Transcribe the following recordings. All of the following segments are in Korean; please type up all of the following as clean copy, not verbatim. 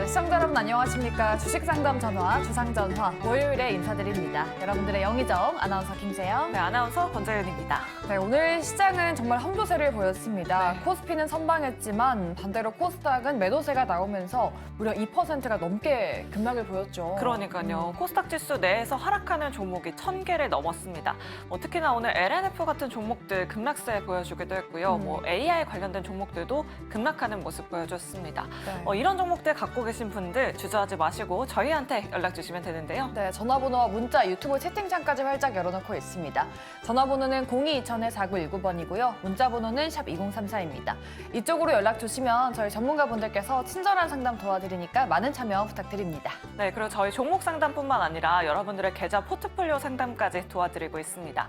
시청자 여러분 안녕하십니까. 주식상담 전화, 주상전화 월요일에 인사드립니다. 여러분들의 영의정 아나운서 김세영. 네, 아나운서 권재윤입니다. 네, 오늘 시장은 정말 험도세를 보였습니다. 네. 코스피는 선방했지만 반대로 코스닥은 매도세가 나오면서 무려 2%가 넘게 급락을 보였죠. 그러니까요. 코스닥 지수 내에서 하락하는 종목이 1000개를 넘었습니다. 특히나 오늘 LNF 같은 종목들 급락세 보여주기도 했고요. AI 관련된 종목들도 급락하는 모습 보여줬습니다. 네. 이런 종목들 갖고 계신 분들 주저하지 마시고 저희한테 연락 주시면 되는데요. 네, 전화번호와 문자, 유튜브 채팅창까지 활짝 열어놓고 있습니다. 전화번호는 02-2000-4919번이고요. 문자번호는 샵 2034입니다. 이쪽으로 연락 주시면 저희 전문가분들께서 친절한 상담 도와드리니까 많은 참여 부탁드립니다. 네, 그리고 저희 종목 상담뿐만 아니라 여러분들의 계좌 포트폴리오 상담까지 도와드리고 있습니다.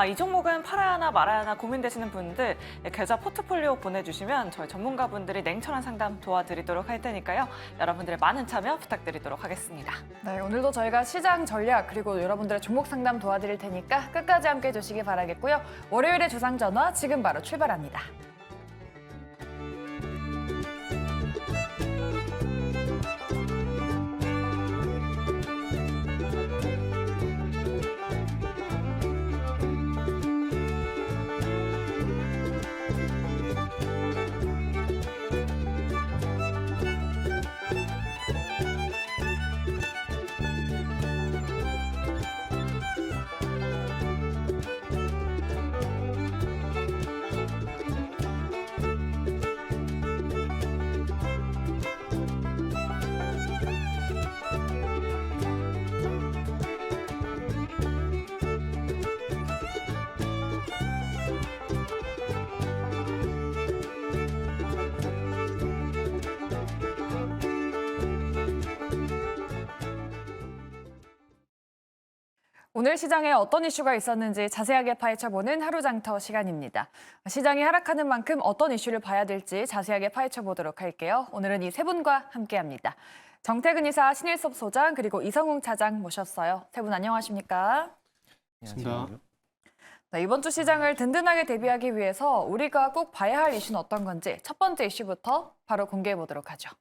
이 종목은 팔아야 하나 말아야 하나 고민되시는 분들 계좌 포트폴리오 보내주시면 저희 전문가분들이 냉철한 상담 도와드리도록 할 테니까요. 여러분들의 많은 참여 부탁드리도록 하겠습니다. 네, 오늘도 저희가 시장 전략 그리고 여러분들의 종목 상담 도와드릴 테니까 끝까지 함께 해주시기 바라겠고요. 월요일의 주상 전화 지금 바로 출발합니다. 오늘 시장에 어떤 이슈가 있었는지 자세하게 파헤쳐보는 하루장터 시간입니다. 시장이 하락하는 만큼 어떤 이슈를 봐야 될지 자세하게 파헤쳐보도록 할게요. 오늘은 이 세 분과 함께합니다. 정태근 이사, 신일섭 소장, 그리고 이성웅 차장 모셨어요. 세 분 안녕하십니까? 안녕하십니까? 네, 이번 주 시장을 든든하게 대비하기 위해서 우리가 꼭 봐야 할 이슈는 어떤 건지 첫 번째 이슈부터 바로 공개해보도록 하죠.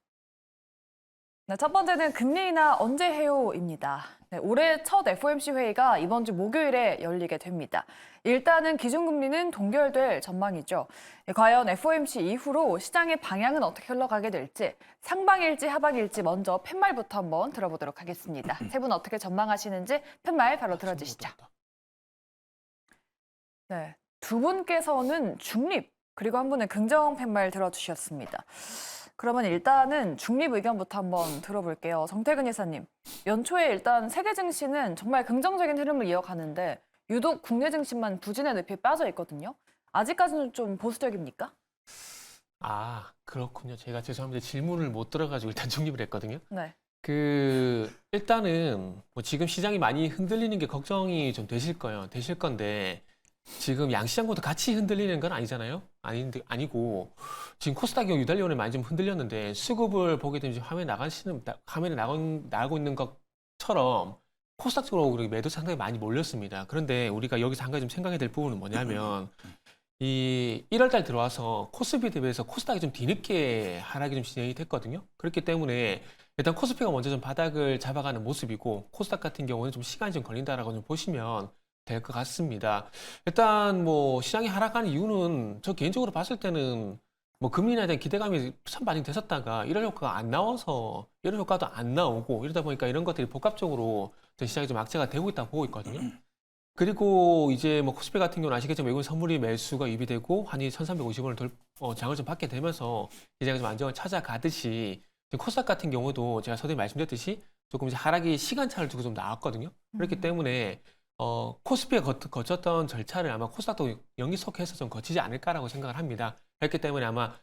네, 첫 번째는 금리 인하 언제 해요입니다. 네, 올해 첫 FOMC 회의가 이번 주 목요일에 열리게 됩니다. 일단은 기준금리는 동결될 전망이죠. 과연 FOMC 이후로 시장의 방향은 어떻게 흘러가게 될지 상방일지 하방일지 먼저 팻말부터 한번 들어보도록 하겠습니다. 세 분 어떻게 전망하시는지 팻말 바로 들어주시죠. 네, 두 분께서는 중립 그리고 한 분은 긍정 팻말 들어주셨습니다. 그러면 일단은 중립 의견부터 한번 들어볼게요. 정태근 이사님, 연초에 일단 세계 증시는 정말 긍정적인 흐름을 이어가는데 유독 국내 증시만 부진의 늪에 빠져 있거든요. 아직까지는 좀 보수적입니까? 아, 그렇군요. 제가 죄송합니다. 질문을 못 들어가지고 일단 중립을 했거든요. 네. 일단은 뭐 지금 시장이 많이 흔들리는 게 걱정이 좀 되실 거예요. 되실 건데 지금 양시장보다 같이 흔들리는 건 아니잖아요. 아니고 지금 코스닥이 유달리온에 많이 좀 흔들렸는데 수급을 보게 되면 지금 화면에 나가고 있는 것처럼 코스닥 쪽으로 매도 상당히 많이 몰렸습니다. 그런데 우리가 여기서 한 가지 좀 생각해야 될 부분은 뭐냐면 이 1월 달 들어와서 코스피 대비해서 코스닥이 좀 뒤늦게 하락이 좀 진행이 됐거든요. 그렇기 때문에 일단 코스피가 먼저 좀 바닥을 잡아가는 모습이고 코스닥 같은 경우는 좀 시간이 좀 걸린다라고 좀 보시면 될 것 같습니다. 일단 뭐 시장이 하락하는 이유는 저 개인적으로 봤을 때는 뭐 금리에 대한 기대감이 참 많이 됐었다가 이런 효과가 안 나와서 이런 효과도 안 나오고 이러다 보니까 이런 것들이 복합적으로 시장이 좀 악재가 되고 있다고 보고 있거든요. 그리고 이제 뭐 코스피 같은 경우는 아시겠지만 외국인 선물이 매수가 유입되고 한이 1,350원을 장을 좀 받게 되면서 시장이 좀 안정을 찾아가듯이 지금 코스닥 같은 경우도 제가 서두에 말씀드렸듯이 조금 이제 하락이 시간차를 두고 좀 나왔거든요. 그렇기 때문에 코스피가 거쳤던 절차를 아마 코스닥도 연기속해서 좀 거치지 않을까라고 생각을 합니다. 그렇기 때문에 아마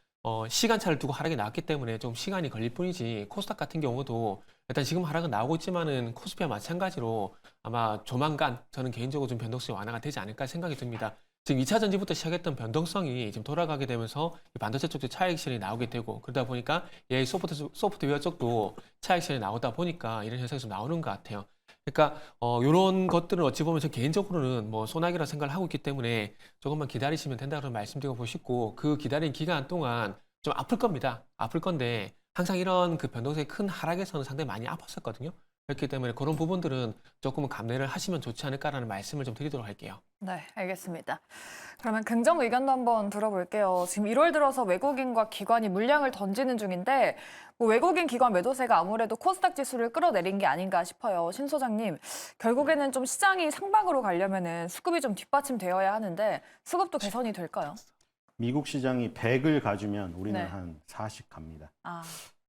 시간차를 두고 하락이 나왔기 때문에 좀 시간이 걸릴 뿐이지 코스닥 같은 경우도 일단 지금 하락은 나오고 있지만은 코스피와 마찬가지로 아마 조만간 저는 개인적으로 좀 변동성이 완화가 되지 않을까 생각이 듭니다. 지금 2차 전지부터 시작했던 변동성이 지금 돌아가게 되면서 반도체 쪽도 차익 실현이 나오게 되고 그러다 보니까 소프트웨어 쪽도 차익 실현이 나오다 보니까 이런 현상이 좀 나오는 것 같아요. 그러니까 이런 것들은 어찌 보면 저 개인적으로는 뭐 소나기라 생각을 하고 있기 때문에 조금만 기다리시면 된다고 말씀드리고 싶고 그 기다린 기간 동안 좀 아플 겁니다. 아플 건데 항상 이런 그 변동성이 큰 하락에서는 상당히 많이 아팠었거든요. 그렇기 때문에 그런 부분들은 조금은 감내를 하시면 좋지 않을까라는 말씀을 좀 드리도록 할게요. 네, 알겠습니다. 그러면 긍정 의견도 한번 들어볼게요. 지금 1월 들어서 외국인과 기관이 물량을 던지는 중인데 뭐 외국인 기관 매도세가 아무래도 코스닥 지수를 끌어내린 게 아닌가 싶어요. 신 소장님, 결국에는 좀 시장이 상방으로 가려면은 수급이 좀 뒷받침되어야 하는데 수급도 개선이 될까요? 미국 시장이 100을 가주면 우리는 네. 한 40 갑니다. 아,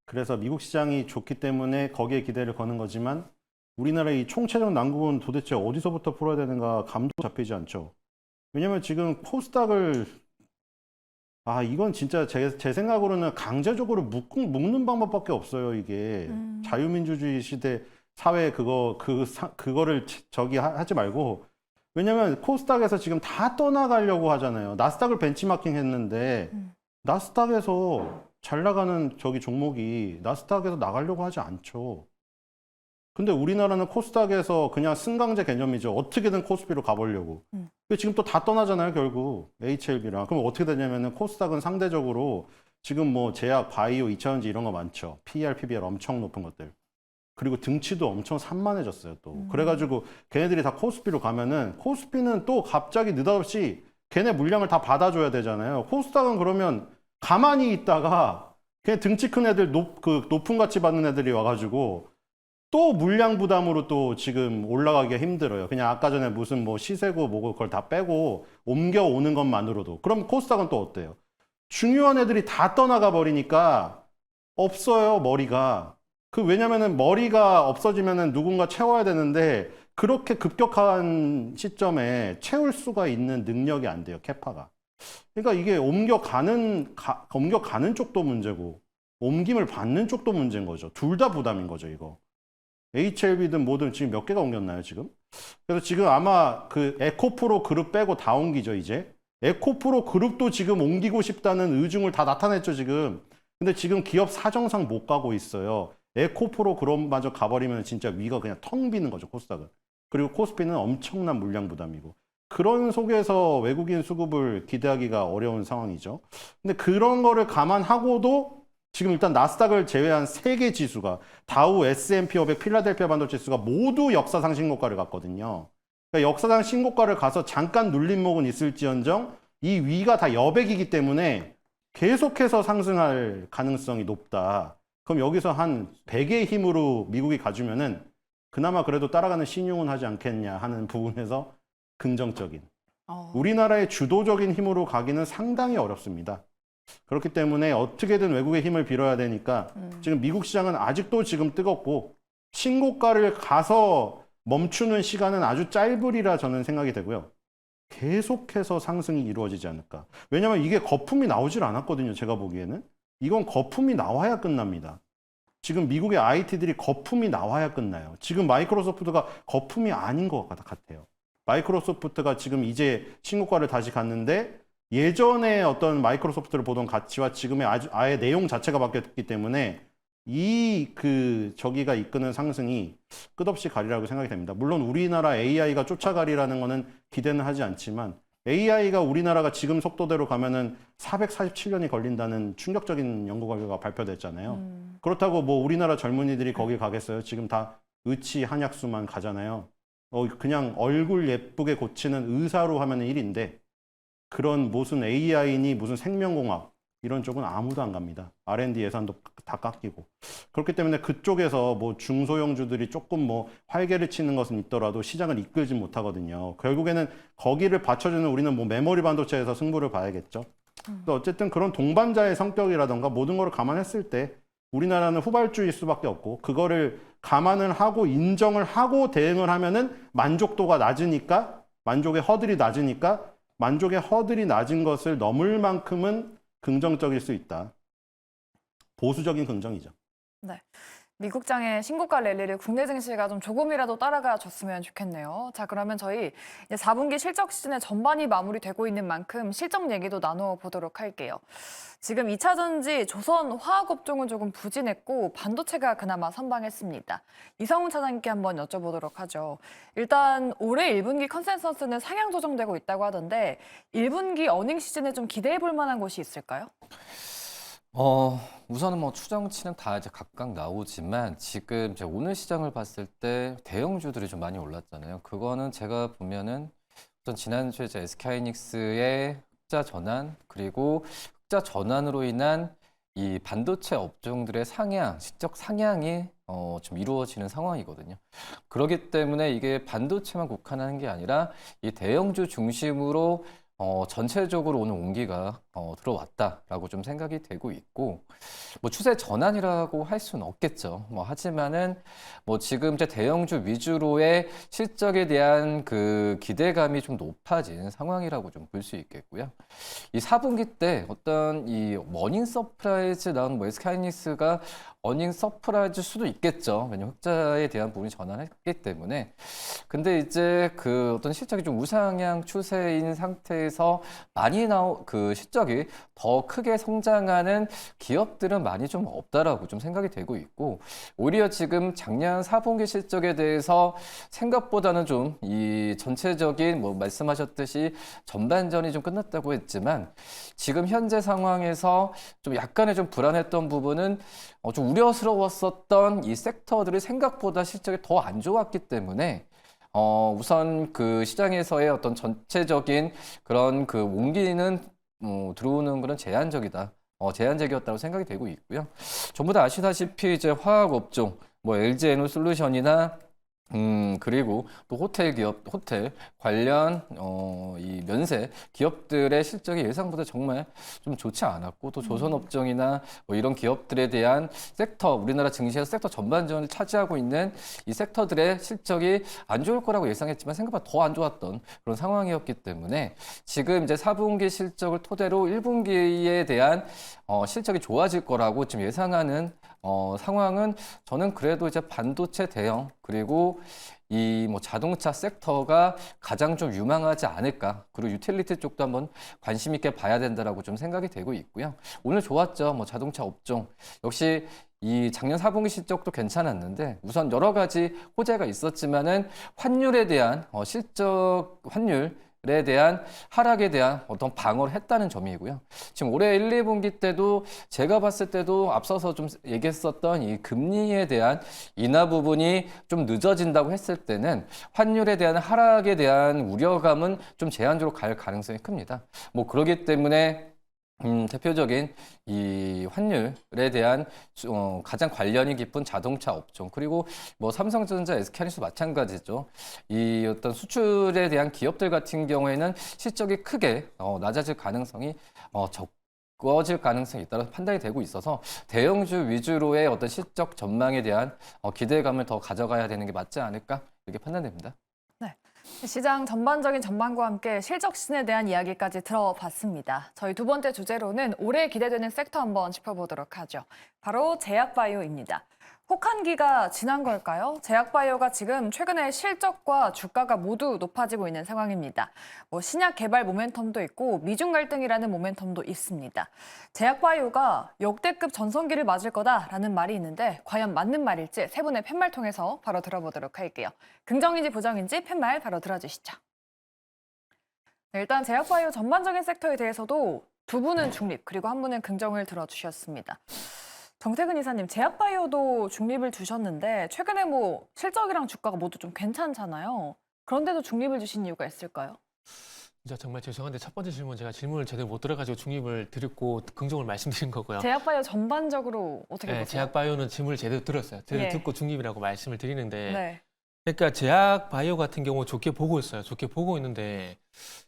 그래서 미국 시장이 좋기 때문에 거기에 기대를 거는 거지만 우리나라의 이 총체적 난국은 도대체 어디서부터 풀어야 되는가 감도 잡히지 않죠. 왜냐면 지금 코스닥을 이건 진짜 제 생각으로는 강제적으로 묶는 방법밖에 없어요, 이게. 자유민주주의 시대 사회 그거를 하지 말고. 왜냐면 코스닥에서 지금 다 떠나가려고 하잖아요. 나스닥을 벤치마킹 했는데 나스닥에서 잘 나가는 종목이 나스닥에서 나가려고 하지 않죠. 근데 우리나라는 코스닥에서 그냥 승강제 개념이죠. 어떻게든 코스피로 가보려고. 근데 지금 또 다 떠나잖아요, 결국. HLB랑. 그럼 어떻게 되냐면은 코스닥은 상대적으로 지금 뭐 제약, 바이오, 2차전지 이런 거 많죠. PER, PBR 엄청 높은 것들. 그리고 등치도 엄청 산만해졌어요, 또. 그래가지고 걔네들이 다 코스피로 가면은 코스피는 또 갑자기 느닷없이 걔네 물량을 다 받아줘야 되잖아요. 코스닥은 그러면 가만히 있다가 걔 등치 큰 애들 높은 가치 받는 애들이 와가지고 또 물량 부담으로 또 지금 올라가기가 힘들어요. 그냥 아까 전에 무슨 뭐 시세고 뭐고 그걸 다 빼고 옮겨오는 것만으로도. 그럼 코스닥은 또 어때요? 중요한 애들이 다 떠나가 버리니까 없어요, 머리가. 왜냐면은 머리가 없어지면은 누군가 채워야 되는데 그렇게 급격한 시점에 채울 수가 있는 능력이 안 돼요, 캐파가. 그러니까 이게 옮겨가는 쪽도 문제고 옮김을 받는 쪽도 문제인 거죠. 둘 다 부담인 거죠, 이거. HLB든 뭐든 지금 몇 개가 옮겼나요, 지금? 그래서 지금 아마 그 에코프로 그룹 빼고 다 옮기죠, 이제. 에코프로 그룹도 지금 옮기고 싶다는 의중을 다 나타냈죠, 지금. 근데 지금 기업 사정상 못 가고 있어요. 에코프로 그룹마저 가버리면 진짜 위가 그냥 텅 비는 거죠, 코스닥은. 그리고 코스피는 엄청난 물량 부담이고. 그런 속에서 외국인 수급을 기대하기가 어려운 상황이죠. 근데 그런 거를 감안하고도 지금 일단 나스닥을 제외한 3개 지수가 다우, S&P 500, 필라델피아 반도체 지수가 모두 역사상 신고가를 갔거든요. 그러니까 역사상 신고가를 가서 잠깐 눌림목은 있을지언정 이 위가 다 여백이기 때문에 계속해서 상승할 가능성이 높다. 그럼 여기서 한 100의 힘으로 미국이 가주면은 그나마 그래도 따라가는 신용은 하지 않겠냐 하는 부분에서 긍정적인. 우리나라의 주도적인 힘으로 가기는 상당히 어렵습니다. 그렇기 때문에 어떻게든 외국의 힘을 빌어야 되니까 지금 미국 시장은 아직도 지금 뜨겁고 신고가를 가서 멈추는 시간은 아주 짧으리라 저는 생각이 되고요. 계속해서 상승이 이루어지지 않을까. 왜냐하면 이게 거품이 나오질 않았거든요. 제가 보기에는. 이건 거품이 나와야 끝납니다. 지금 미국의 IT들이 거품이 나와야 끝나요. 지금 마이크로소프트가 거품이 아닌 것 같아요. 마이크로소프트가 지금 이제 신고가를 다시 갔는데 예전에 어떤 마이크로소프트를 보던 가치와 지금의 아예 내용 자체가 바뀌었기 때문에 저기가 이끄는 상승이 끝없이 가리라고 생각이 됩니다. 물론 우리나라 AI가 쫓아가리라는 거는 기대는 하지 않지만 AI가 우리나라가 지금 속도대로 가면은 447년이 걸린다는 충격적인 연구 결과가 발표됐잖아요. 그렇다고 뭐 우리나라 젊은이들이 거기 가겠어요? 지금 다 의치 한약수만 가잖아요. 그냥 얼굴 예쁘게 고치는 의사로 하면은 일인데 그런 무슨 AI니 무슨 생명공학 이런 쪽은 아무도 안 갑니다. R&D 예산도 다 깎이고. 그렇기 때문에 그쪽에서 뭐 중소형주들이 조금 뭐 활개를 치는 것은 있더라도 시장을 이끌지 못하거든요. 결국에는 거기를 받쳐주는 우리는 뭐 메모리 반도체에서 승부를 봐야겠죠. 또 어쨌든 그런 동반자의 성격이라던가 모든 걸 감안했을 때 우리나라는 후발주일 수밖에 없고 그거를 감안을 하고 인정을 하고 대응을 하면은 만족도가 낮으니까 만족의 허들이 낮으니까 만족의 허들이 낮은 것을 넘을 만큼은 긍정적일 수 있다. 보수적인 긍정이죠. 네. 미국장의 신고가 랠리를 국내 증시가 좀 조금이라도 따라가 줬으면 좋겠네요. 자, 그러면 저희 이제 4분기 실적 시즌의 전반이 마무리되고 있는 만큼 실적 얘기도 나눠보도록 할게요. 지금 2차전지 조선화학업종은 조금 부진했고 반도체가 그나마 선방했습니다. 이성훈 차장님께 한번 여쭤보도록 하죠. 일단 올해 1분기 컨센서스는 상향 조정되고 있다고 하던데 1분기 어닝 시즌에 좀 기대해 볼 만한 곳이 있을까요? 우선은 뭐 추정치는 다 이제 각각 나오지만 지금 이제 오늘 시장을 봤을 때 대형주들이 좀 많이 올랐잖아요. 그거는 제가 보면은 우선 지난주에 이제 SK하이닉스의 흑자 전환 그리고 흑자 전환으로 인한 이 반도체 업종들의 상향, 실적 상향이 좀 이루어지는 상황이거든요. 그렇기 때문에 이게 반도체만 국한하는 게 아니라 이 대형주 중심으로 전체적으로 오늘 온기가 들어왔다라고 좀 생각이 되고 있고, 뭐 추세 전환이라고 할 수는 없겠죠. 뭐 하지만은 뭐 지금 이제 대형주 위주로의 실적에 대한 그 기대감이 좀 높아진 상황이라고 좀 볼 수 있겠고요. 이 4분기 때 어떤 이 어닝 서프라이즈 나온 뭐 SK하이닉스가 어닝 서프라이즈 수도 있겠죠. 왜냐면 흑자에 대한 부분이 전환했기 때문에. 근데 이제 그 어떤 실적이 좀 우상향 추세인 상태에서 많이 그 실적이 더 크게 성장하는 기업들은 많이 좀 없다라고 좀 생각이 되고 있고, 오히려 지금 작년 4분기 실적에 대해서 생각보다는 좀 이 전체적인 뭐 말씀하셨듯이 전반전이 좀 끝났다고 했지만 지금 현재 상황에서 좀 약간의 좀 불안했던 부분은 좀 우려스러웠었던 이 섹터들이 생각보다 실적이 더 안 좋았기 때문에 우선 그 시장에서의 어떤 전체적인 그런 그 온기는 들어오는 그런 제한적이었다고 생각이 되고 있고요. 전부 다 아시다시피 이제 화학 업종, 뭐 LG 에너솔루션이나 그리고 또 호텔 관련 이 면세 기업들의 실적이 예상보다 정말 좀 좋지 않았고, 또 조선업종이나 뭐 이런 기업들에 대한 섹터, 우리나라 증시에서 섹터 전반전을 차지하고 있는 이 섹터들의 실적이 안 좋을 거라고 예상했지만 생각보다 더 안 좋았던 그런 상황이었기 때문에 지금 이제 4분기 실적을 토대로 1분기에 대한 실적이 좋아질 거라고 지금 예상하는 상황은 저는 그래도 이제 반도체 대형 그리고 이 뭐 자동차 섹터가 가장 좀 유망하지 않을까. 그리고 유틸리티 쪽도 한번 관심 있게 봐야 된다라고 좀 생각이 되고 있고요. 오늘 좋았죠. 뭐 자동차 업종 역시 이 작년 4분기 실적도 괜찮았는데 우선 여러 가지 호재가 있었지만은 환율에 대한 실적 환율에 대한 하락에 대한 어떤 방어를 했다는 점이고요. 지금 올해 1, 2분기 때도 제가 봤을 때도 앞서서 좀 얘기했었던 이 금리에 대한 인하 부분이 좀 늦어진다고 했을 때는 환율에 대한 하락에 대한 우려감은 좀 제한적으로 갈 가능성이 큽니다. 뭐 그러기 때문에 대표적인 이 환율에 대한 가장 관련이 깊은 자동차 업종 그리고 뭐 삼성전자, SK하이닉스 마찬가지죠. 이 어떤 수출에 대한 기업들 같은 경우에는 실적이 크게 낮아질 가능성이 적어질 가능성이 있다고 판단이 되고 있어서 대형주 위주로의 어떤 실적 전망에 대한 기대감을 더 가져가야 되는 게 맞지 않을까 이렇게 판단됩니다. 시장 전반적인 전망과 함께 실적 시즌에 대한 이야기까지 들어봤습니다. 저희 두 번째 주제로는 올해 기대되는 섹터 한번 짚어보도록 하죠. 바로 제약바이오입니다. 혹한기가 지난 걸까요? 제약바이오가 지금 최근에 실적과 주가가 모두 높아지고 있는 상황입니다. 뭐 신약 개발 모멘텀도 있고 미중 갈등이라는 모멘텀도 있습니다. 제약바이오가 역대급 전성기를 맞을 거다라는 말이 있는데 과연 맞는 말일지 세 분의 팻말 통해서 바로 들어보도록 할게요. 긍정인지 부정인지 팻말 바로 들어주시죠. 네, 일단 제약바이오 전반적인 섹터에 대해서도 두 분은 중립 그리고 한 분은 긍정을 들어주셨습니다. 정태근 이사님, 제약바이오도 중립을 두셨는데 최근에 뭐 실적이랑 주가가 모두 좀 괜찮잖아요. 그런데도 중립을 주신 이유가 있을까요? 진짜 정말 죄송한데 첫 번째 질문 제가 질문을 제대로 못 들어가지고 중립을 드렸고 긍정을 말씀드린 거고요. 제약바이오 전반적으로 어떻게 네, 보세요? 제약바이오는 질문을 제대로 들었어요. 제대로 예. 듣고 중립이라고 말씀을 드리는데 네. 그러니까 제약바이오 같은 경우 좋게 보고 있어요. 좋게 보고 있는데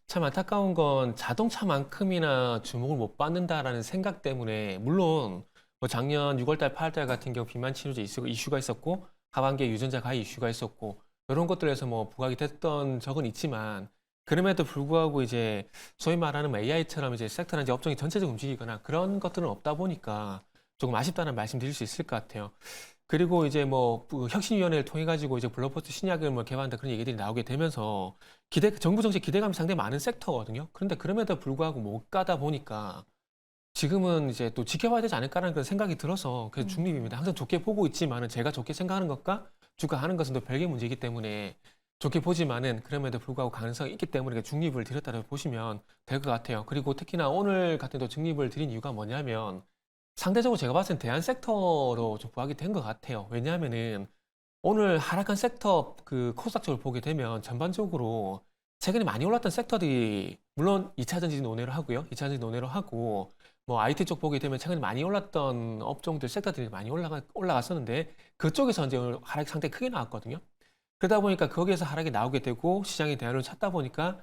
참 안타까운 건 자동차만큼이나 주목을 못 받는다라는 생각 때문에 물론 뭐 작년 6월달, 8월달 같은 경우 비만 치료제 이슈가 있었고 하반기에 유전자 가입 이슈가 있었고 이런 것들에서 뭐 부각이 됐던 적은 있지만 그럼에도 불구하고 이제 소위 말하는 뭐 AI처럼 이제 섹터나 이제 업종이 전체적으로 움직이거나 그런 것들은 없다 보니까 조금 아쉽다는 말씀 드릴 수 있을 것 같아요. 그리고 이제 뭐 혁신위원회를 통해 가지고 이제 블록버스터 신약을 뭐 개발한다 그런 얘기들이 나오게 되면서 정부 정책 기대감이 상당히 많은 섹터거든요. 그런데 그럼에도 불구하고 못 가다 보니까 지금은 이제 또 지켜봐야 되지 않을까라는 그런 생각이 들어서 그래서 중립입니다. 항상 좋게 보고 있지만은 제가 좋게 생각하는 것과 주가 하는 것은 또 별개 문제이기 때문에 좋게 보지만은 그럼에도 불구하고 가능성이 있기 때문에 중립을 드렸다고 보시면 될 것 같아요. 그리고 특히나 오늘 같은 또 중립을 드린 이유가 뭐냐면 상대적으로 제가 봤을 땐 대안 섹터로 좀 부각이 된 것 같아요. 왜냐하면은 오늘 하락한 섹터 그 코스닥 쪽을 보게 되면 전반적으로 최근에 많이 올랐던 섹터들이 물론 2차 전지 논외로 하고요. 2차 전지 논외로 하고 뭐 IT 쪽 보게 되면 최근에 많이 올랐던 업종들 섹터들이 많이 올라갔었는데 그쪽에서 이제 오늘 하락이 상당히 크게 나왔거든요. 그러다 보니까 거기에서 하락이 나오게 되고 시장이 대안을 찾다 보니까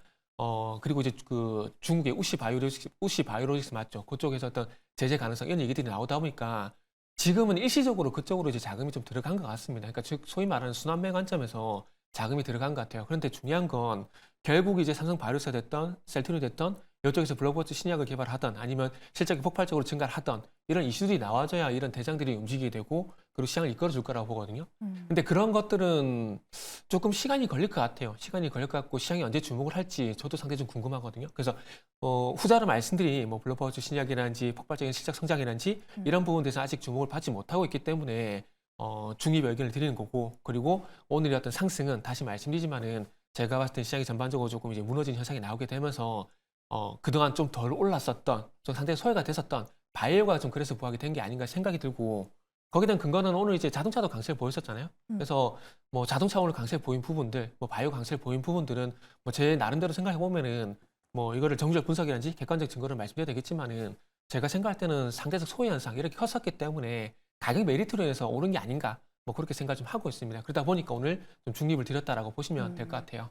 그리고 이제 그 중국의 우시 바이오로직스 맞죠? 그쪽에서 어떤 제재 가능성 이런 얘기들이 나오다 보니까 지금은 일시적으로 그쪽으로 이제 자금이 좀 들어간 것 같습니다. 그러니까 즉 소위 말하는 순환매 관점에서 자금이 들어간 것 같아요. 그런데 중요한 건 결국 이제 삼성 바이오로스가 됐던 셀트리온이 됐던 이쪽에서 블록버스터 신약을 개발하던 아니면 실적이 폭발적으로 증가를 하던 이런 이슈들이 나와줘야 이런 대장들이 움직이게 되고 그리고 시장을 이끌어줄 거라고 보거든요. 근데 그런 것들은 조금 시간이 걸릴 것 같아요. 시간이 걸릴 것 같고 시장이 언제 주목을 할지 저도 상당히 좀 궁금하거든요. 그래서 후자로 말씀드린 뭐 블록버스터 신약이라든지 폭발적인 실적 성장이라든지 이런 부분에 대해서 아직 주목을 받지 못하고 있기 때문에 중립 의견을 드리는 거고 그리고 오늘의 어떤 상승은 다시 말씀드리지만은 제가 봤을 때 시장이 전반적으로 조금 이제 무너진 현상이 나오게 되면서 그동안 좀 덜 올랐었던 좀 상당히 소외가 됐었던 바이오가 좀 그래서 부각이 된 게 아닌가 생각이 들고 거기에 대한 근거는 오늘 이제 자동차도 강세를 보였었잖아요. 그래서 뭐 자동차 오늘 강세를 보인 부분들, 뭐 바이오 강세를 보인 부분들은 뭐 제 나름대로 생각해 보면은 뭐 이거를 정주적 분석이라든지 객관적 증거를 말씀드려야 되겠지만은 제가 생각할 때는 상대적 소외 현상 이렇게 컸었기 때문에 가격 메리트로 해서 오른 게 아닌가 뭐 그렇게 생각 좀 하고 있습니다. 그러다 보니까 오늘 좀 중립을 드렸다라고 보시면 될 것 같아요.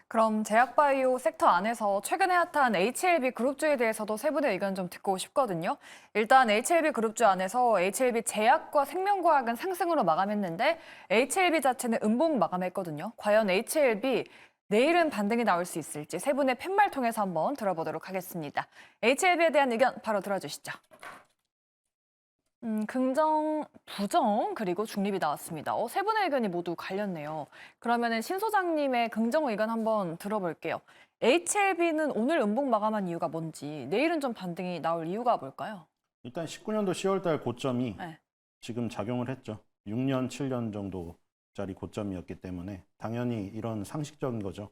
그럼 제약바이오 섹터 안에서 최근에 핫한 HLB 그룹주에 대해서도 세 분의 의견 좀 듣고 싶거든요. 일단 HLB 그룹주 안에서 HLB 제약과 생명과학은 상승으로 마감했는데 HLB 자체는 음봉 마감했거든요. 과연 HLB 내일은 반등이 나올 수 있을지 세 분의 팻말 통해서 한번 들어보도록 하겠습니다. HLB에 대한 의견 바로 들어주시죠. 긍정, 부정, 그리고 중립이 나왔습니다. 세 분의 의견이 모두 갈렸네요. 그러면은 신 소장님의 긍정 의견 한번 들어볼게요. HLB는 오늘 음봉 마감한 이유가 뭔지, 내일은 좀 반등이 나올 이유가 뭘까요? 일단 19년도 10월달 고점이 네. 지금 작용을 했죠. 6년, 7년 정도짜리 고점이었기 때문에 당연히 이런 상식적인 거죠.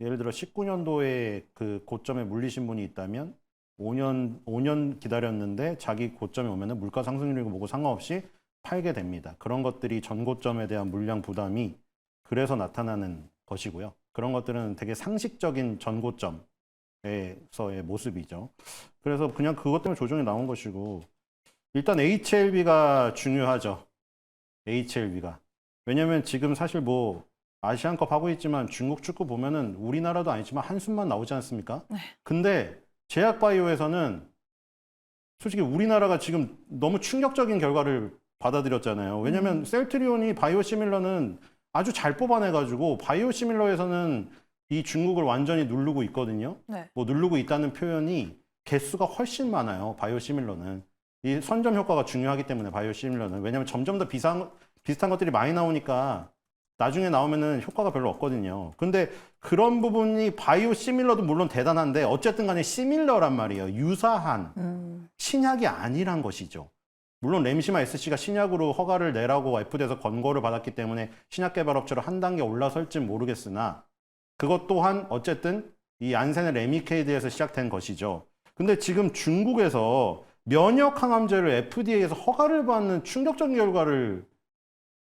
예를 들어 19년도에 그 고점에 물리신 분이 있다면 5년 기다렸는데 자기 고점에 오면은 물가 상승률이고 뭐고 상관없이 팔게 됩니다. 그런 것들이 전고점에 대한 물량 부담이 그래서 나타나는 것이고요. 그런 것들은 되게 상식적인 전고점에서의 모습이죠. 그래서 그냥 그것 때문에 조정이 나온 것이고 일단 HLB가 중요하죠. HLB가. 왜냐면 지금 사실 뭐 아시안컵 하고 있지만 중국 축구 보면은 우리나라도 아니지만 한숨만 나오지 않습니까? 네. 근데 제약바이오에서는 솔직히 우리나라가 지금 너무 충격적인 결과를 받아들였잖아요. 왜냐면 셀트리온이 바이오시밀러는 아주 잘 뽑아내가지고 바이오시밀러에서는 이 중국을 완전히 누르고 있거든요. 네. 뭐 누르고 있다는 표현이 개수가 훨씬 많아요. 바이오시밀러는. 이 선점 효과가 중요하기 때문에 바이오시밀러는. 왜냐면 점점 더 비슷한 것들이 많이 나오니까 나중에 나오면은 효과가 별로 없거든요. 근데 그런 부분이 바이오시밀러도 물론 대단한데 어쨌든 간에 시밀러란 말이에요. 유사한 신약이 아니란 것이죠. 물론 램시마 SC가 신약으로 허가를 내라고 FDA에서 권고를 받았기 때문에 신약 개발 업체로 한 단계 올라설진 모르겠으나 그것 또한 어쨌든 이 안센의 레미케이드에서 시작된 것이죠. 근데 지금 중국에서 면역 항암제를 FDA에서 허가를 받는 충격적인 결과를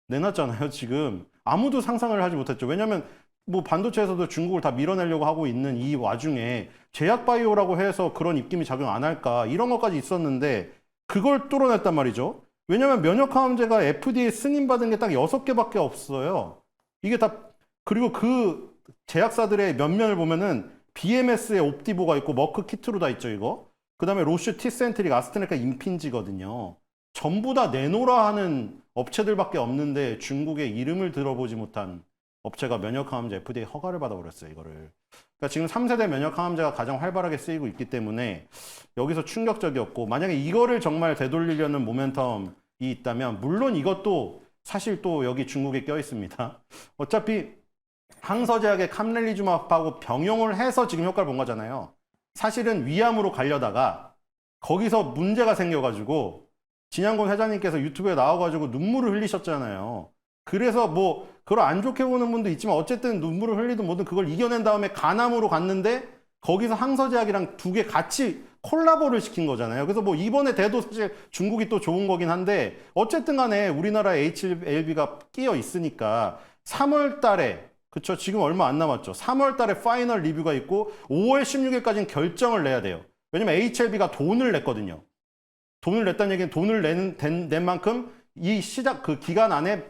내놨잖아요, 지금. 아무도 상상을 하지 못했죠. 왜냐하면 뭐 반도체에서도 중국을 다 밀어내려고 하고 있는 이 와중에 제약바이오라고 해서 그런 입김이 작용 안 할까 이런 것까지 있었는데 그걸 뚫어냈단 말이죠. 왜냐하면 면역항암제가 FDA 승인받은 게 딱 6개밖에 없어요. 이게 다 그리고 그 제약사들의 면면을 보면은 BMS에 옵디보가 있고 머크 키트루다 있죠, 이거. 그 다음에 로슈, 티센트릭, 아스트라제네카, 임핀지거든요. 전부 다 내놓으라 하는 업체들밖에 없는데 중국의 이름을 들어보지 못한 업체가 면역항암제 FDA 허가를 받아버렸어요, 이거를. 그러니까 지금 3세대 면역항암제가 가장 활발하게 쓰이고 있기 때문에 여기서 충격적이었고 만약에 이거를 정말 되돌리려는 모멘텀이 있다면 물론 이것도 사실 또 여기 중국에 껴 있습니다. 어차피 항서제약의 캄렐리주맙하고 병용을 해서 지금 효과를 본 거잖아요. 사실은 위암으로 가려다가 거기서 문제가 생겨가지고 진양곤 회장님께서 유튜브에 나와가지고 눈물을 흘리셨잖아요. 그래서 뭐 그걸 안 좋게 보는 분도 있지만 어쨌든 눈물을 흘리든 뭐든 그걸 이겨낸 다음에 간암으로 갔는데 거기서 항서제약이랑 두 개 같이 콜라보를 시킨 거잖아요. 그래서 뭐 이번에 돼도 사실 중국이 또 좋은 거긴 한데 어쨌든 간에 우리나라에 HLB가 끼어 있으니까 3월 달에 그쵸 지금 얼마 안 남았죠. 3월 달에 파이널 리뷰가 있고 5월 16일까지는 결정을 내야 돼요. 왜냐면 HLB가 돈을 냈거든요. 돈을 냈다는 얘기는 돈을 낸 만큼 이 시작 그 기간 안에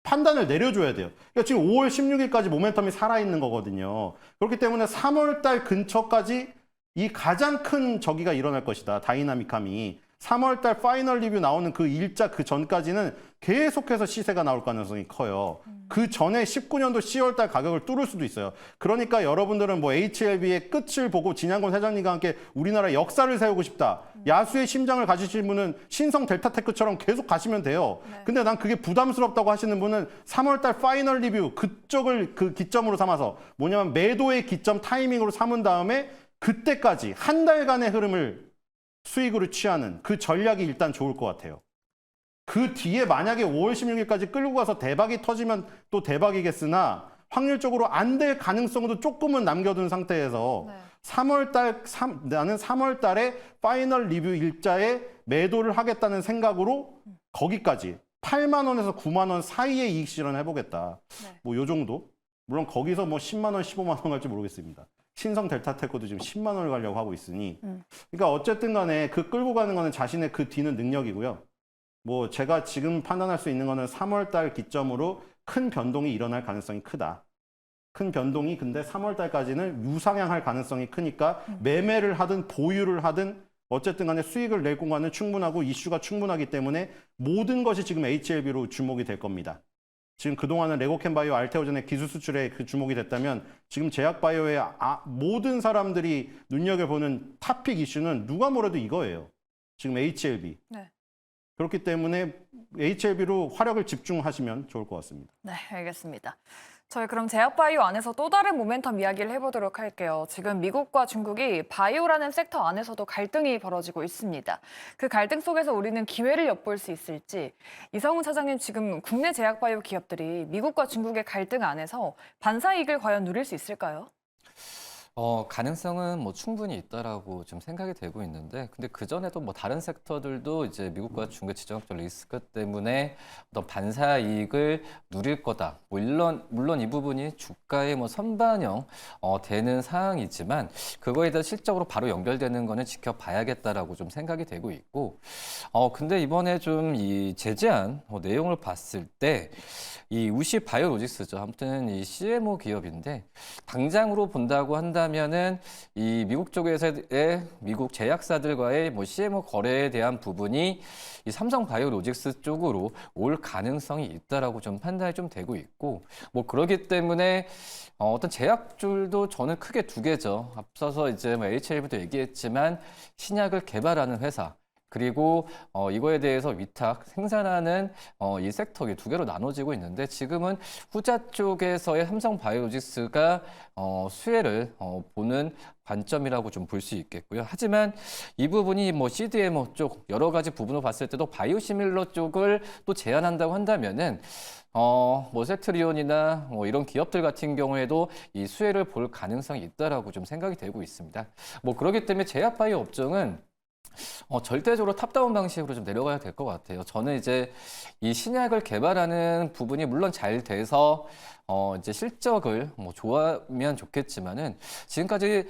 판단을 내려줘야 돼요. 그러니까 지금 5월 16일까지 모멘텀이 살아있는 거거든요. 그렇기 때문에 3월 달 근처까지 이 가장 큰 저기가 일어날 것이다. 다이나믹함이. 3월 달 파이널 리뷰 나오는 그 일자 그 전까지는 계속해서 시세가 나올 가능성이 커요. 그 전에 19년도 10월 달 가격을 뚫을 수도 있어요. 그러니까 여러분들은 뭐 HLB의 끝을 보고 진양권 사장님과 함께 우리나라 역사를 세우고 싶다. 야수의 심장을 가지신 분은 신성 델타테크처럼 계속 가시면 돼요. 근데 난 그게 부담스럽다고 하시는 분은 3월 달 파이널 리뷰 그쪽을 그 기점으로 삼아서 뭐냐면 매도의 기점 타이밍으로 삼은 다음에 그때까지 한 달간의 흐름을 수익으로 취하는 그 전략이 일단 좋을 것 같아요. 그 뒤에 만약에 5월 16일까지 끌고 가서 대박이 터지면 또 대박이겠으나 확률적으로 안 될 가능성도 조금은 남겨둔 상태에서 네. 3월 달, 나는 3월 달에 파이널 리뷰 일자에 매도를 하겠다는 생각으로 거기까지 8만 원에서 9만 원 사이에 이익 실현 해보겠다. 네. 뭐 요 정도? 물론 거기서 뭐 10만 원, 15만 원 갈지 모르겠습니다. 신성 델타테크도 지금 10만 원을 가려고 하고 있으니 그러니까 어쨌든 간에 그 끌고 가는 거는 자신의 그 뒤는 능력이고요. 뭐 제가 지금 판단할 수 있는 거는 3월 달 기점으로 큰 변동이 일어날 가능성이 크다. 큰 변동이 근데 3월 달까지는 유상향할 가능성이 크니까 매매를 하든 보유를 하든 어쨌든 간에 수익을 낼 공간은 충분하고 이슈가 충분하기 때문에 모든 것이 지금 HLB로 주목이 될 겁니다. 지금 그동안은 레고캔바이오 알테오젠의 기술 수출에 그 주목이 됐다면 지금 제약바이오의 모든 사람들이 눈여겨보는 탑픽 이슈는 누가 뭐래도 이거예요. 지금 HLB. 네. 그렇기 때문에 HLB로 화력을 집중하시면 좋을 것 같습니다. 네, 알겠습니다. 저희 그럼 제약바이오 안에서 또 다른 모멘텀 이야기를 해보도록 할게요. 지금 미국과 중국이 바이오라는 섹터 안에서도 갈등이 벌어지고 있습니다. 그 갈등 속에서 우리는 기회를 엿볼 수 있을지 이성훈 차장님 지금 국내 제약바이오 기업들이 미국과 중국의 갈등 안에서 반사이익을 과연 누릴 수 있을까요? 가능성은 뭐 충분히 있다라고 좀 생각이 되고 있는데, 근데 그 전에도 뭐 다른 섹터들도 이제 미국과 중국의 지정학적 리스크 때문에 어떤 반사 이익을 누릴 거다. 뭐 물론 이 부분이 주가에 뭐 선반영 되는 상황이지만 그거에 대해 실적으로 바로 연결되는 거는 지켜봐야겠다라고 좀 생각이 되고 있고, 근데 이번에 좀 이 제재안 내용을 봤을 때 이 우시 바이오로직스죠. 아무튼 이 CMO 기업인데 당장으로 본다고 한다면은 이 미국 쪽에서의 미국 제약사들과의 뭐 CMO 거래에 대한 부분이 이 삼성 바이오로직스 쪽으로 올 가능성이 있다라고 좀 판단이 좀 되고 있고, 뭐 그렇기 때문에 어떤 제약줄도 저는 크게 두 개죠. 앞서서 이제 뭐 HLB도 얘기했지만 신약을 개발하는 회사, 그리고 이거에 대해서 위탁 생산하는 이 섹터 두 개로 나눠지고 있는데, 지금은 후자 쪽에서의 삼성 바이오로직스가 수혜를 보는 관점이라고 좀 볼 수 있겠고요. 하지만 이 부분이 뭐 CDMO 쪽 여러 가지 부분으로 봤을 때도 바이오시밀러 쪽을 또 제한한다고 한다면은 뭐 섹트리온이나 뭐 이런 기업들 같은 경우에도 이 수혜를 볼 가능성이 있다라고 좀 생각이 되고 있습니다. 뭐 그렇기 때문에 제약바이오 업종은 절대적으로 탑다운 방식으로 좀 내려가야 될 것 같아요. 저는 이제 이 신약을 개발하는 부분이 물론 잘 돼서 이제 실적을 뭐 좋아하면 좋겠지만은 지금까지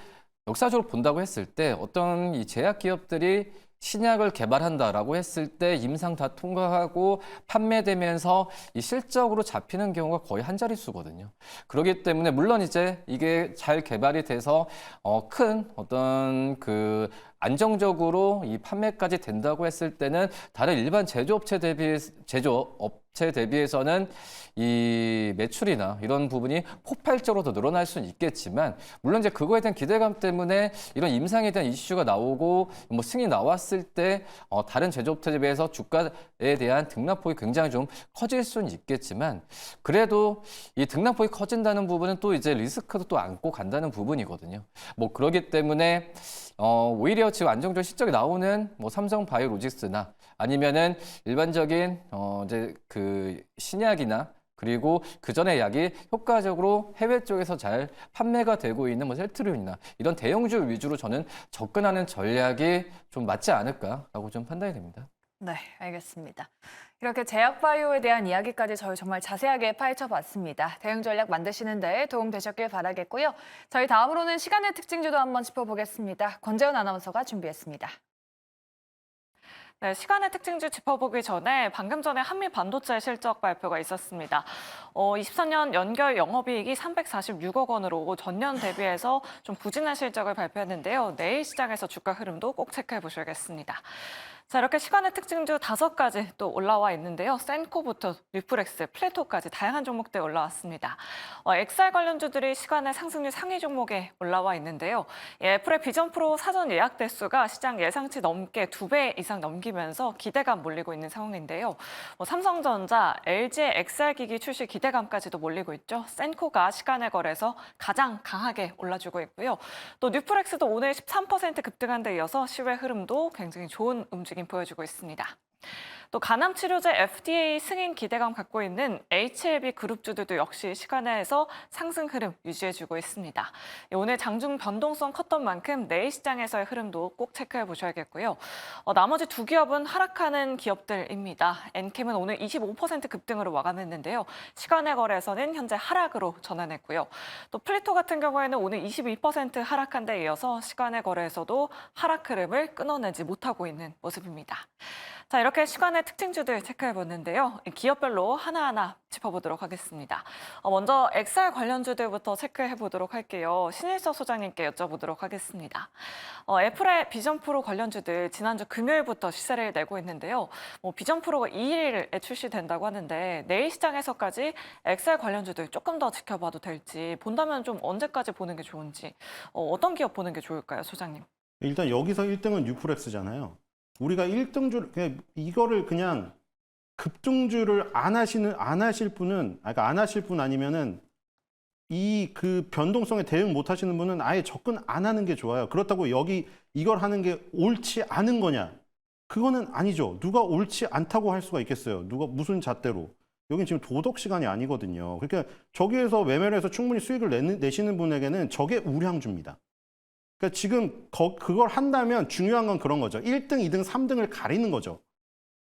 역사적으로 본다고 했을 때 어떤 이 제약 기업들이 신약을 개발한다라고 했을 때 임상 다 통과하고 판매되면서 이 실적으로 잡히는 경우가 거의 한 자릿수거든요. 그렇기 때문에 물론 이제 이게 잘 개발이 돼서 큰 어떤 그 안정적으로 이 판매까지 된다고 했을 때는 다른 일반 제조업체 대비해서는 이 매출이나 이런 부분이 폭발적으로 더 늘어날 수는 있겠지만, 물론 이제 그거에 대한 기대감 때문에 이런 임상에 대한 이슈가 나오고 뭐 승인이 나왔을 때 다른 제조업체에 비해서 주가에 대한 등락폭이 굉장히 좀 커질 수는 있겠지만, 그래도 이 등락폭이 커진다는 부분은 또 이제 리스크도 또 안고 간다는 부분이거든요. 뭐 그러기 때문에 오히려 지금 안정적 실적이 나오는 뭐 삼성 바이오로직스나 아니면은 일반적인 이제 그 신약이나 그리고 그 전에 약이 효과적으로 해외 쪽에서 잘 판매가 되고 있는 뭐 셀트리온이나 이런 대형주 위주로 저는 접근하는 전략이 좀 맞지 않을까라고 좀 판단이 됩니다. 네, 알겠습니다. 이렇게 제약바이오에 대한 이야기까지 저희 정말 자세하게 파헤쳐봤습니다. 대응 전략 만드시는 데 도움 되셨길 바라겠고요. 저희 다음으로는 시간의 특징주도 한번 짚어보겠습니다. 권재현 아나운서가 준비했습니다. 네, 시간의 특징주 짚어보기 전에 방금 전에 한미 반도체 실적 발표가 있었습니다. 23년 연결 영업이익이 346억 원으로 전년 대비해서 좀 부진한 실적을 발표했는데요. 내일 시장에서 주가 흐름도 꼭 체크해 보셔야겠습니다. 자, 이렇게 시간의 특징주 5가지 또 올라와 있는데요. 센코부터 뉴프렉스, 플레토까지 다양한 종목들 올라왔습니다. XR 관련주들이 시간의 상승률 상위 종목에 올라와 있는데요. 애플의 비전 프로 사전 예약 대수가 시장 예상치 넘게 2배 이상 넘기면서 기대감 몰리고 있는 상황인데요. 삼성전자, LG의 XR 기기 출시 기대감까지도 몰리고 있죠. 센코가 시간의 거래에서 가장 강하게 올라주고 있고요. 또 뉴프렉스도 오늘 13% 급등한 데 이어서 시외 흐름도 굉장히 좋은 움직임 보여주고 있습니다. 또 간암치료제 FDA 승인 기대감 갖고 있는 HLB 그룹주들도 역시 시간에서 상승 흐름 유지해주고 있습니다. 오늘 장중 변동성 컸던 만큼 내일 시장에서의 흐름도 꼭 체크해 보셔야겠고요. 나머지 두 기업은 하락하는 기업들입니다. 엔캠은 오늘 25% 급등으로 마감했는데요. 시간의 거래에서는 현재 하락으로 전환했고요. 또 플리토 같은 경우에는 오늘 22% 하락한 데 이어서 시간의 거래에서도 하락 흐름을 끊어내지 못하고 있는 모습입니다. 자, 이렇게 시간의 특징주들 체크해봤는데요. 기업별로 하나하나 짚어보도록 하겠습니다. 먼저 XR 관련주들부터 체크해보도록 할게요. 신일석 소장님께 여쭤보도록 하겠습니다. 애플의 비전 프로 관련주들 지난주 금요일부터 시세를 내고 있는데요. 비전 프로가 2일에 출시된다고 하는데 내일 시장에서까지 XR 관련주들 조금 더 지켜봐도 될지, 본다면 좀 언제까지 보는 게 좋은지, 어떤 기업 보는 게 좋을까요, 소장님? 일단 여기서 1등은 뉴프렉스잖아요. 우리가 1등주 그냥 이거를 그냥 급등주를 안 하실 분은, 그러니까 안 하실 분 아니면은 이 그 변동성에 대응 못 하시는 분은 아예 접근 안 하는 게 좋아요. 그렇다고 여기 이걸 하는 게 옳지 않은 거냐? 그거는 아니죠. 누가 옳지 않다고 할 수가 있겠어요. 누가 무슨 잣대로? 여긴 지금 도덕 시간이 아니거든요. 그러니까 저기에서 매매를 해서 충분히 수익을 내시는 분에게는 저게 우량주입니다. 그러니까 지금 그걸 한다면 중요한 건 그런 거죠. 1등, 2등, 3등을 가리는 거죠.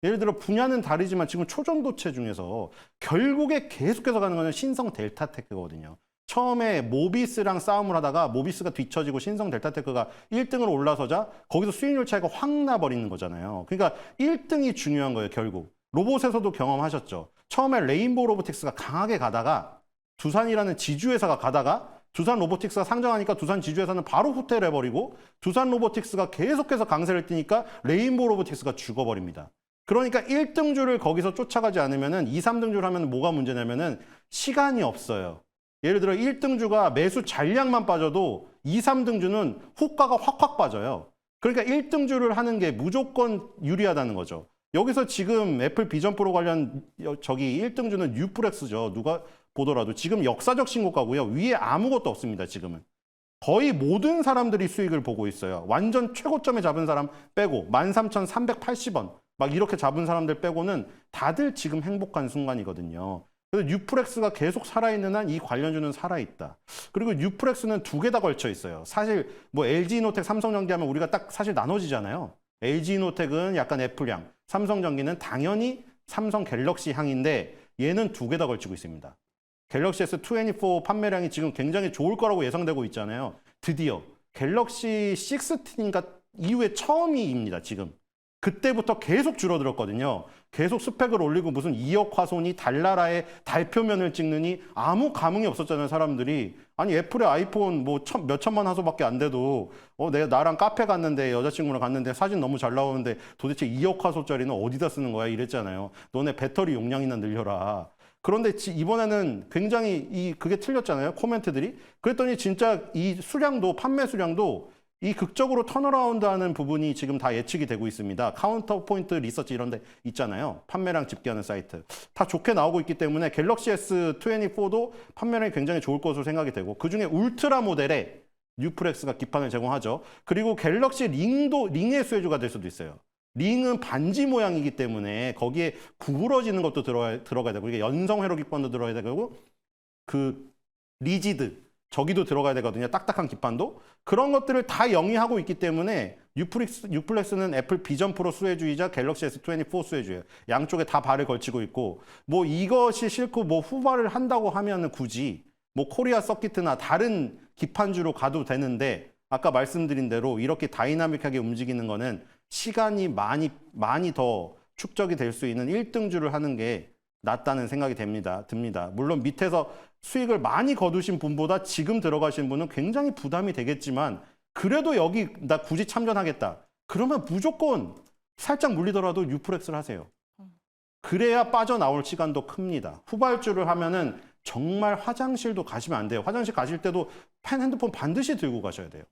예를 들어 분야는 다르지만 지금 초전도체 중에서 결국에 계속해서 가는 거는 신성 델타테크거든요. 처음에 모비스랑 싸움을 하다가 모비스가 뒤처지고 신성 델타테크가 1등으로 올라서자 거기서 수익률 차이가 확 나버리는 거잖아요. 그러니까 1등이 중요한 거예요, 결국. 로봇에서도 경험하셨죠. 처음에 레인보우 로보틱스가 강하게 가다가 두산이라는 지주회사가 가다가 두산 로보틱스가 상장하니까 두산 지주회사는 바로 후퇴를 해버리고 두산 로보틱스가 계속해서 강세를 띠니까 레인보우 로보틱스가 죽어버립니다. 그러니까 1등주를 거기서 쫓아가지 않으면은 2, 3등주를 하면 뭐가 문제냐면은 시간이 없어요. 예를 들어 1등주가 매수 잔량만 빠져도 2, 3등주는 호가가 확확 빠져요. 그러니까 1등주를 하는 게 무조건 유리하다는 거죠. 여기서 지금 애플 비전 프로 관련 저기 1등주는 뉴프렉스죠. 누가 보더라도 지금 역사적 신고가고요. 위에 아무것도 없습니다. 지금은. 거의 모든 사람들이 수익을 보고 있어요. 완전 최고점에 잡은 사람 빼고 13,380원 막 이렇게 잡은 사람들 빼고는 다들 지금 행복한 순간이거든요. 그래서 뉴프렉스가 계속 살아있는 한 이 관련주는 살아있다. 그리고 뉴프렉스는 두 개 다 걸쳐 있어요. 사실 뭐 LG이노텍, 삼성전기하면 우리가 딱 사실 나눠지잖아요. LG이노텍은 약간 애플향, 삼성전기는 당연히 삼성 갤럭시 향인데 얘는 두 개 다 걸치고 있습니다. 갤럭시 S24 판매량이 지금 굉장히 좋을 거라고 예상되고 있잖아요. 드디어 갤럭시 16인가 이후에 처음입니다, 지금. 그때부터 계속 줄어들었거든요. 계속 스펙을 올리고 무슨 2억 화소니 달나라의 달 표면을 찍느니 아무 감흥이 없었잖아요, 사람들이. 아니 애플의 아이폰 뭐 몇 천만 화소밖에 안 돼도 내가 나랑 카페 갔는데 여자친구랑 갔는데 사진 너무 잘 나오는데 도대체 2억 화소짜리는 어디다 쓰는 거야 이랬잖아요. 너네 배터리 용량이나 늘려라. 그런데 이번에는 굉장히 그게 틀렸잖아요, 코멘트들이. 그랬더니 진짜 이 수량도, 판매 수량도 이 극적으로 턴어라운드하는 부분이 지금 다 예측이 되고 있습니다. 카운터 포인트 리서치 이런 데 있잖아요. 판매량 집계하는 사이트. 다 좋게 나오고 있기 때문에 갤럭시 S24도 판매량이 굉장히 좋을 것으로 생각이 되고 그중에 울트라 모델에 뉴프렉스가 기판을 제공하죠. 그리고 갤럭시 링의 수혜주가 될 수도 있어요. 링은 반지 모양이기 때문에 거기에 구부러지는 것도 들어가야 되고 이게 연성 회로 기판도 들어가야 되고 그 리지드 저기도 들어가야 되거든요. 딱딱한 기판도. 그런 것들을 다 영위하고 있기 때문에 유플렉스는 애플 비전 프로 수혜주의자 갤럭시 S24 수혜주예요. 양쪽에 다 발을 걸치고 있고 뭐 이것이 싫고 뭐 후발을 한다고 하면은 굳이 뭐 코리아 서킷이나 다른 기판주로 가도 되는데 아까 말씀드린 대로 이렇게 다이나믹하게 움직이는 거는 시간이 많이 더 축적이 될 수 있는 1등주를 하는 게 낫다는 생각이 듭니다. 물론 밑에서 수익을 많이 거두신 분보다 지금 들어가신 분은 굉장히 부담이 되겠지만 그래도 여기 나 굳이 참전하겠다. 그러면 무조건 살짝 물리더라도 유플렉스를 하세요. 그래야 빠져나올 시간도 큽니다. 후발주를 하면은 정말 화장실도 가시면 안 돼요. 화장실 가실 때도 핸드폰 반드시 들고 가셔야 돼요.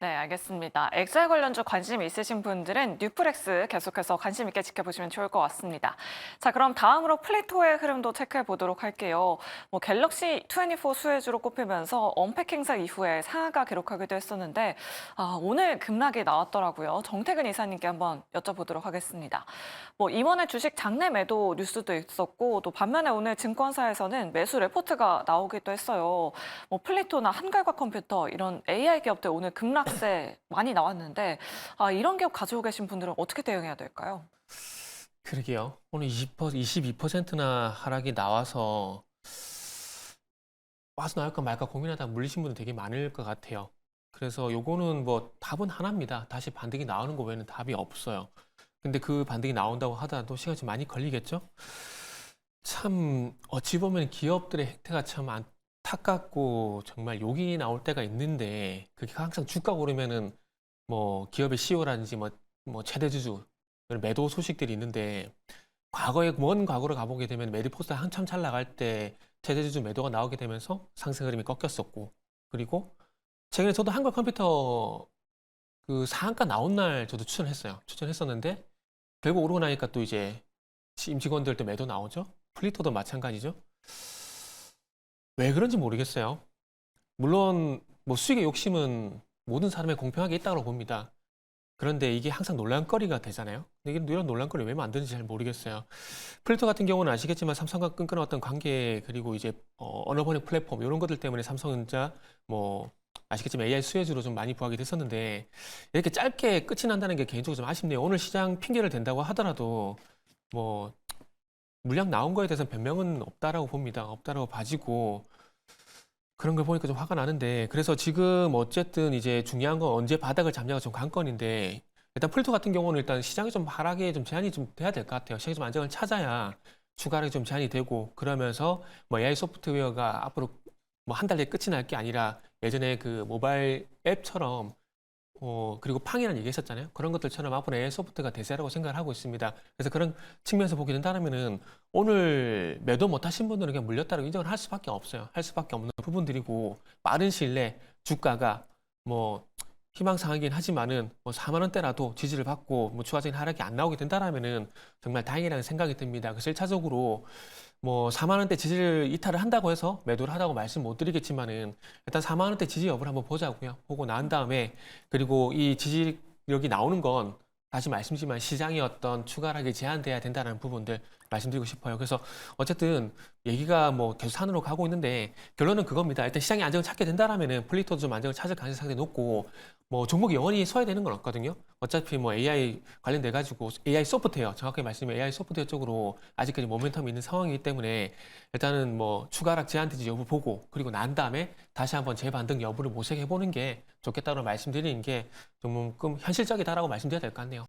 네, 알겠습니다. 엑셀 관련주 관심 있으신 분들은 뉴플렉스 계속해서 관심 있게 지켜보시면 좋을 것 같습니다. 자, 그럼 다음으로 플레이토의 흐름도 체크해 보도록 할게요. 뭐 갤럭시 24 수혜주로 꼽히면서 언팩 행사 이후에 상한가 기록하기도 했었는데 오늘 급락이 나왔더라고요. 정태근 이사님께 한번 여쭤보도록 하겠습니다. 뭐 이번에 주식 장내 매도 뉴스도 있었고 또 반면에 오늘 증권사에서는 매수 레포트가 나오기도 했어요. 뭐 플레이토나 한글과 컴퓨터 이런 AI 기업들 오늘 급락세 많이 나왔는데 이런 기업 가지고 계신 분들은 어떻게 대응해야 될까요? 그러게요. 오늘 22%나 하락이 나와서 나올까 말까 고민하다가 물리신 분들 되게 많을 것 같아요. 그래서 요거는 뭐 답은 하나입니다. 다시 반등이 나오는 거 외에는 답이 없어요. 근데 그 반등이 나온다고 하더라도 시간이 좀 많이 걸리겠죠? 참 어찌 보면 기업들의 행태가 참 안타깝고 정말 욕이 나올 때가 있는데 그게 항상 주가 오르면은 뭐 기업의 CEO라든지 뭐 최대 주주 이런 매도 소식들이 있는데 먼 과거로 가보게 되면 메디포스가 한참 잘 나갈 때 최대 주주 매도가 나오게 되면서 상승 흐름이 꺾였었고 그리고 최근에 저도 한글 컴퓨터 그 상한가 나온 날 저도 추천했었는데 결국 오르고 나니까 또 이제 임직원들 또 매도 나오죠. 플리토도 마찬가지죠. 왜 그런지 모르겠어요. 물론 뭐 수익의 욕심은 모든 사람의 공평하게 있다고 봅니다. 그런데 이게 항상 논란거리가 되잖아요. 근데 이런 논란거리 왜 만드는지 잘 모르겠어요. 플리토 같은 경우는 아시겠지만 삼성과 끈끈한 어떤 관계 그리고 이제 언어번역 플랫폼 이런 것들 때문에 삼성전자 뭐 아시겠지만 AI 수혜주로 좀 많이 부각이 됐었는데 이렇게 짧게 끝이 난다는 게 개인적으로 좀 아쉽네요. 오늘 시장 핑계를 댄다고 하더라도 뭐 물량 나온 거에 대해서는 변명은 없다라고 봅니다. 없다라고 봐지고 그런 걸 보니까 좀 화가 나는데 그래서 지금 어쨌든 이제 중요한 건 언제 바닥을 잡냐가 좀 관건인데 일단 플리토 같은 경우는 일단 시장이 좀 하락에 좀 제한이 좀 돼야 될 것 같아요. 시장이 좀 안정을 찾아야 추가하락이 좀 제한이 되고 그러면서 뭐 AI 소프트웨어가 앞으로 뭐 한 달 내에 끝이 날 게 아니라 예전에 그 모바일 앱처럼 그리고 팡이라는 얘기 했었잖아요. 그런 것들처럼 앞으로 AI 소프트가 대세라고 생각을 하고 있습니다. 그래서 그런 측면에서 보게 된다면은 오늘 매도 못하신 분들은 그냥 물렸다고 인정을 할 수밖에 없어요. 할 수밖에 없는 부분들이고 빠른 시일 내에 주가가 뭐 희망사항이긴 하지만은 뭐 4만 원대라도 지지를 받고 뭐 추가적인 하락이 안 나오게 된다라면은 정말 다행이라는 생각이 듭니다. 그래서 1차적으로 뭐 4만 원대 지지를 이탈을 한다고 해서 매도를 하다고 말씀 못 드리겠지만은 일단 4만 원대 지지 여부를 한번 보자고요. 보고 난 다음에 그리고 이 지지력이 나오는 건 다시 말씀드리지만 시장의 어떤 추가하락이 제한돼야 된다는 부분들 말씀드리고 싶어요. 그래서 어쨌든 얘기가 뭐 계속 산으로 가고 있는데 결론은 그겁니다. 일단 시장이 안정을 찾게 된다라면은 플리토도 좀 안정을 찾을 가능성이 상당히 높고 뭐 종목이 영원히 서야 되는 건 없거든요. 어차피 뭐 AI 관련돼 가지고 AI 소프트웨어 정확하게 말씀드리면 AI 소프트웨어 쪽으로 아직까지 모멘텀이 있는 상황이기 때문에 일단은 뭐 추가하락 제한되지 여부 보고 그리고 난 다음에 다시 한번 재반등 여부를 모색해 보는 게 좋겠다고 말씀드리는 게 좀 현실적이다라고 말씀드려야 될 것 같네요.